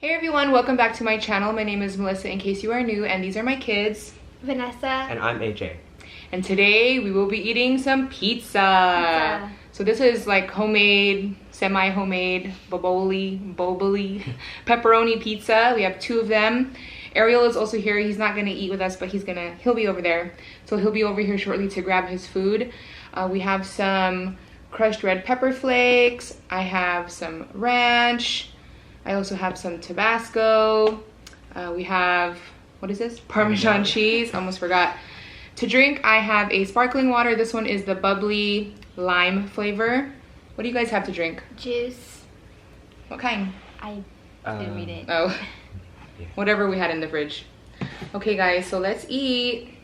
Hey everyone, welcome back to my channel. My name is Melissa in case you are new, and these are my kids, Vanessa. And I'm AJ. And today we will be eating some pizza. So this is like homemade, semi-homemade, boboli, pepperoni pizza. We have 2 of them. Ariel is also here. He's not gonna eat with us, but he'll be over there. So he'll be over here shortly to grab his food. We have some crushed red pepper flakes. I have some ranch. I also have some Tabasco. We have, what is this? Parmesan cheese, almost forgot. To drink, I have a sparkling water. This one is the bubbly lime flavor. What do you guys have to drink? Juice. What kind? I didn't read it. Oh, Yeah. whatever we had in the fridge. Okay guys, so let's eat.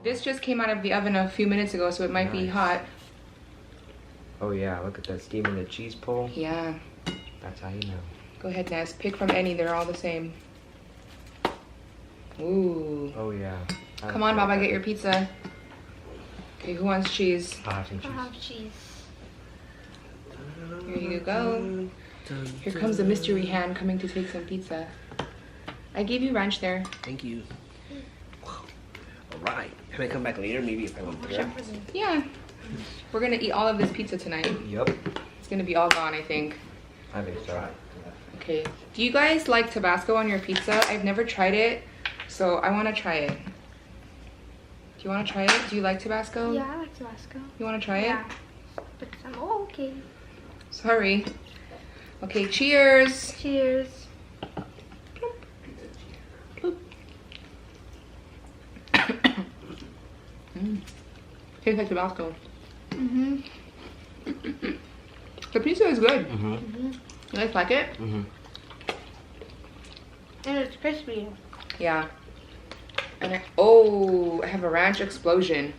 This just came out of the oven a few minutes ago, so it might be hot. Oh yeah, look at that steam in the cheese pull. Yeah. That's how you know. Go ahead, Ness. Pick from any. They're all the same. Ooh. Oh yeah. Come on, Baba, get your pizza. Okay, who wants cheese? I'll have some cheese. I have cheese. Here you go. Here comes the mystery hand coming to take some pizza. I gave you ranch there. Thank you. Alright. Can I come back later? Maybe if I want to. Yeah. We're gonna eat all of this pizza tonight. Yep. It's gonna be all gone, I think. I think so. Okay. Do you guys like Tabasco on your pizza? I've never tried it, so I want to try it. Do you want to try it? Do you like Tabasco? Yeah, I like Tabasco. You want to try it? Yeah. But I'm okay. Sorry. Okay, cheers. Cheers. Tastes like Tabasco. Mm-hmm. The pizza is good. Mm-hmm. You guys like it? Mm-hmm. And it's crispy. Yeah. And I have a ranch explosion.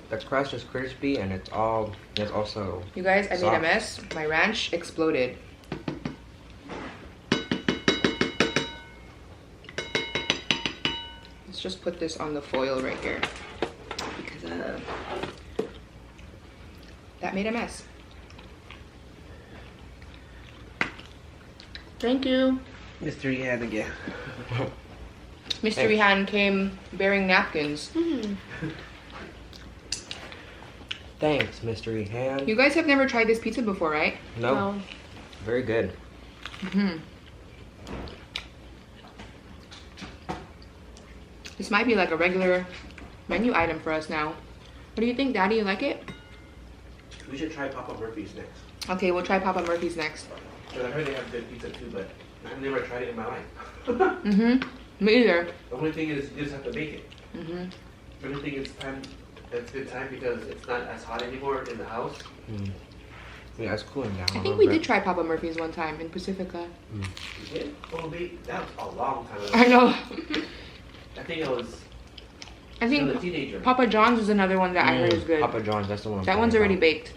The crust is crispy and it's also You guys, I made a soft. mess. My ranch exploded. Let's just put this on the foil right here. Because that made a mess. Thank you. Mystery hand again. Mystery hand came bearing napkins. Mm-hmm. Thanks, mystery hand. You guys have never tried this pizza before, right? Nope. No. Very good. This might be like a regular menu item for us now. What do you think, Daddy? You like it? We should try Papa Murphy's next. Okay, we'll try Papa Murphy's next. But I heard they have good pizza too, but I've never tried it in my life. Me either. The only thing is you just have to make it. Mm-hmm. Everything is time. It's good time because it's not as hot anymore in the house. Yeah, it's cooling down. I think we did try Papa Murphy's one time in Pacifica. You did? Oh, that was a long time ago. I know. I think I was I still a think teenager. Papa John's is another one that I heard is good. Papa John's, that's the one. That one's already baked.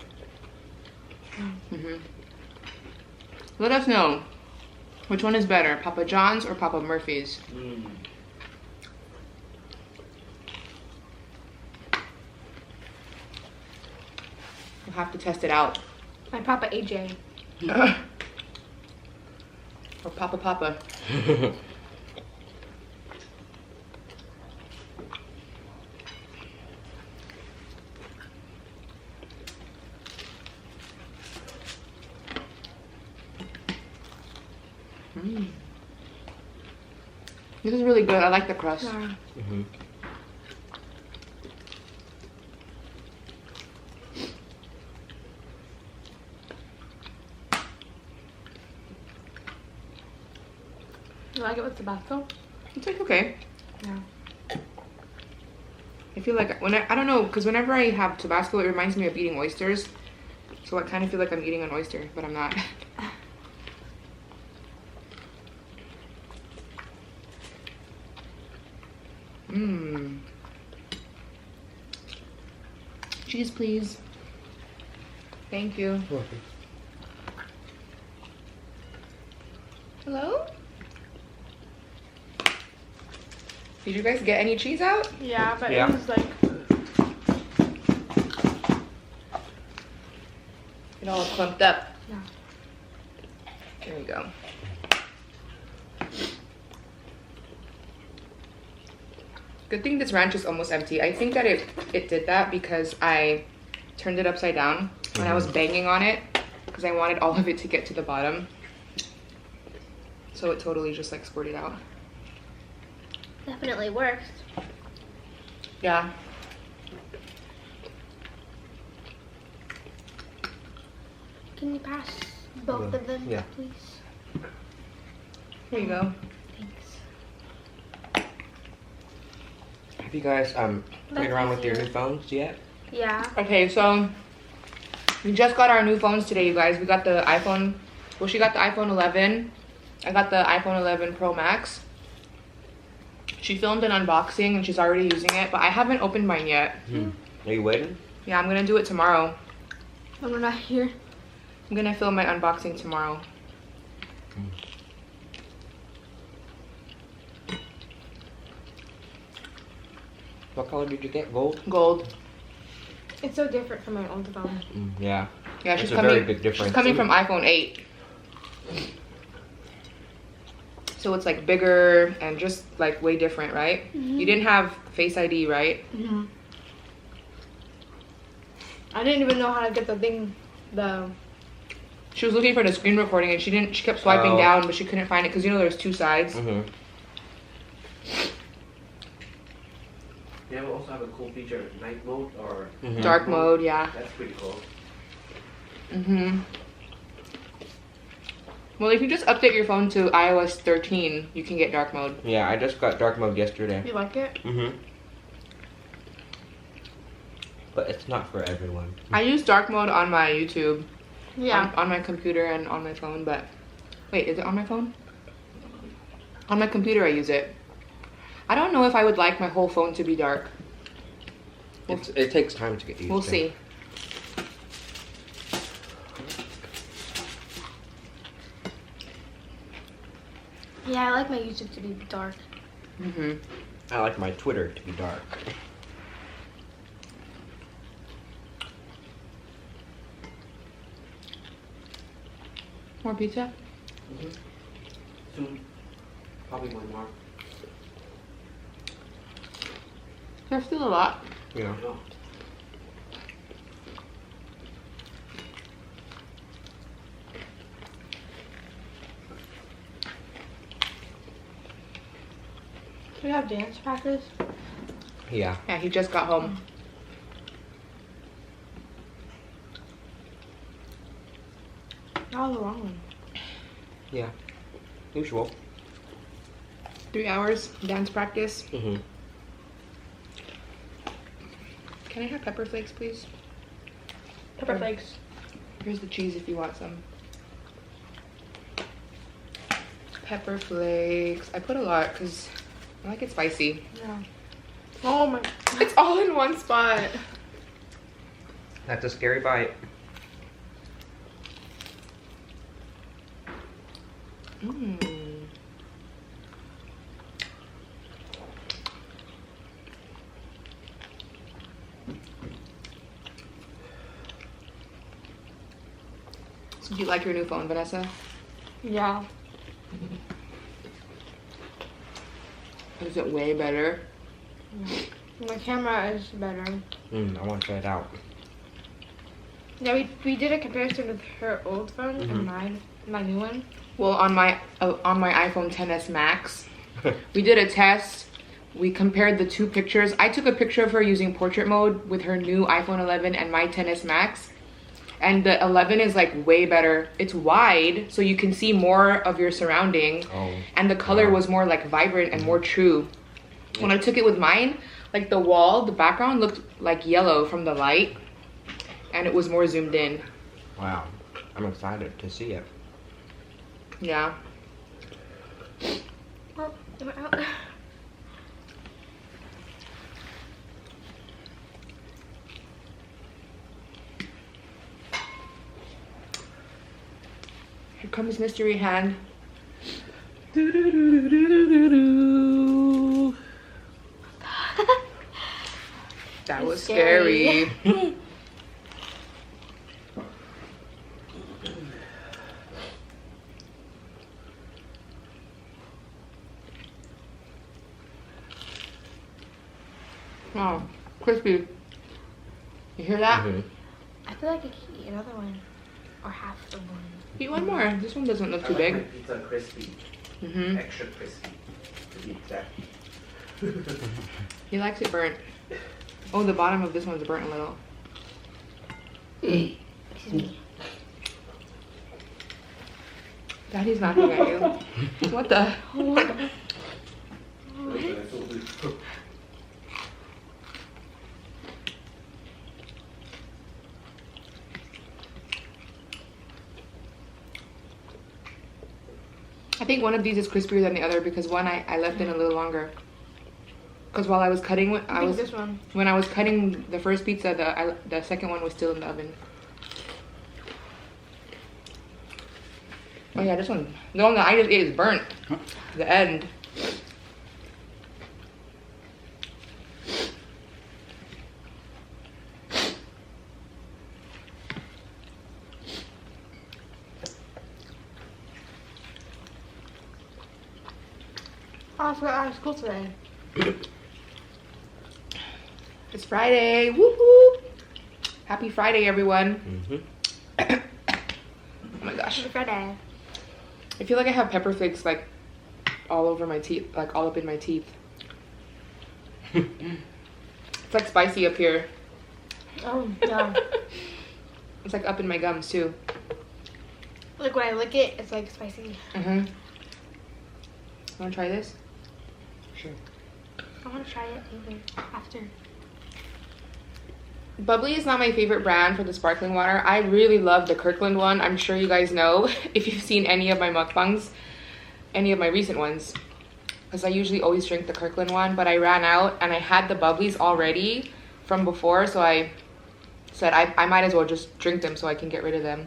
Let us know which one is better, Papa John's or Papa Murphy's. We'll have to test it out. My Papa AJ. Or Papa. This is really good. I like the crust. Yeah. You like it with Tabasco? It's like okay. Yeah. I feel like I don't know, because whenever I have Tabasco, it reminds me of eating oysters. So I kind of feel like I'm eating an oyster, but I'm not. Cheese, please. Thank you. Hello? Did you guys get any cheese out? Yeah, but Yeah. it was like It all clumped up. Yeah. There you go. Good thing this ranch is almost empty. I think that it did that because I turned it upside down and I was banging on it because I wanted all of it to get to the bottom. So it totally just like squirted out. Definitely works. Yeah. Can you pass both of them, Yeah. please? Here you go. Thanks. Have you guys played around with your new phones yet? Yeah. Okay, so we just got our new phones today, you guys. We got the iPhone, well, she got the iPhone 11. I got the iPhone 11 Pro Max. She filmed an unboxing and she's already using it, but I haven't opened mine yet. Are you waiting? Yeah, I'm gonna do it tomorrow. When we're not here. I'm gonna film my unboxing tomorrow. What color did you get? Gold? Gold. It's so different from my old phone. Yeah. Yeah, It's a very big difference. She's coming from iPhone 8. So it's like bigger and just like way different, right? You didn't have Face ID, right? I didn't even know how to get the thing, She was looking for the screen recording and she kept swiping down, but she couldn't find it because you know there's two sides. They also have a cool feature, night mode or Dark mode, yeah. That's pretty cool. Well, if you just update your phone to iOS 13, you can get dark mode. Yeah, I just got dark mode yesterday. You like it? But it's not for everyone. I use dark mode on my YouTube. Yeah. On my computer and on my phone, but wait, is it on my phone? On my computer I use it. I don't know if I would like my whole phone to be dark. It takes time to get used to. We'll see. Yeah, I like my YouTube to be dark. I like my Twitter to be dark. More pizza? Soon. Probably one more. There's still a lot. Yeah. No. Do you have dance practice? Yeah. Yeah, he just got home. That was a long one. Yeah. Usual. 3 hours dance practice. Mhm. Can I have pepper flakes, please? Pepper flakes. Here's the cheese if you want some. Pepper flakes. I put a lot because I like it spicy. Yeah. Oh my. It's all in one spot. That's a scary bite. So do you like your new phone, Vanessa? Yeah. Is it way better? My camera is better. I want to try it out. Yeah, we did a comparison with her old phone and mine, my new one. Well, on my iPhone XS Max, we did a test. We compared the two pictures. I took a picture of her using portrait mode with her new iPhone 11 and my XS Max. And the 11 is like way better. It's wide, so you can see more of your surrounding. And the color was more like vibrant and more true. When I took it with mine, like the wall, the background looked like yellow from the light. And it was more zoomed in. Wow. I'm excited to see it. Yeah. Oh, am I out? Here comes mystery hand. That was scary. Oh, crispy. You hear that? Mhm. I feel like I could eat another one. Or half the one. Eat one more. This one doesn't look I too like big. my pizza crispy. Mm-hmm. Extra crispy. To be exact. He likes it burnt. Oh, the bottom of this one's burnt a little. Excuse me. Daddy's laughing at you. What the? I think one of these is crispier than the other because one I left in a little longer. Because while I was cutting, I think this one. when I was cutting the first pizza, the second one was still in the oven. Oh yeah, this one. The one that I just ate is burnt. The end. Oh, I forgot I was school today. It's Friday. Woohoo! Happy Friday, everyone. Mhm. Oh my gosh. Happy Friday. I feel like I have pepper flakes like all over my teeth, like all up in my teeth. It's like spicy up here. Oh, yeah. It's like up in my gums too. Like when I lick it, it's like spicy. Mm-hmm. Wanna try this? Sure. I want to try it later, after. Bubbly is not my favorite brand for the sparkling water. I really love the Kirkland one. I'm sure you guys know if you've seen any of my mukbangs, any of my recent ones. Because I usually always drink the Kirkland one, but I ran out and I had the bubblies already from before, so I said I might as well just drink them so I can get rid of them.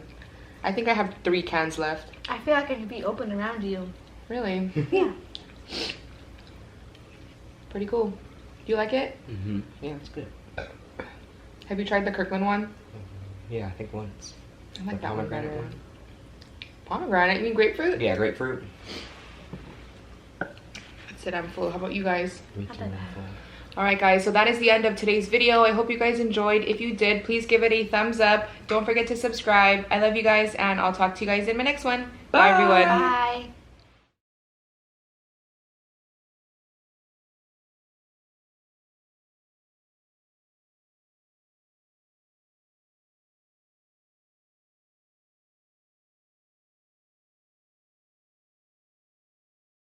I think I have 3 cans left. I feel like I could be open around you. Really? Yeah. Pretty cool. Do you like it? Mhm. Yeah, it's good. Have you tried the Kirkland one? Yeah, I think once. I like The that one pomegranate better. one. Pomegranate? You mean grapefruit? Yeah, grapefruit. That's it, I'm full. How about you guys? Me Not too. that bad. Alright guys, so that is the end of today's video. I hope you guys enjoyed. If you did, please give it a thumbs up. Don't forget to subscribe. I love you guys and I'll talk to you guys in my next one. Bye everyone. Bye.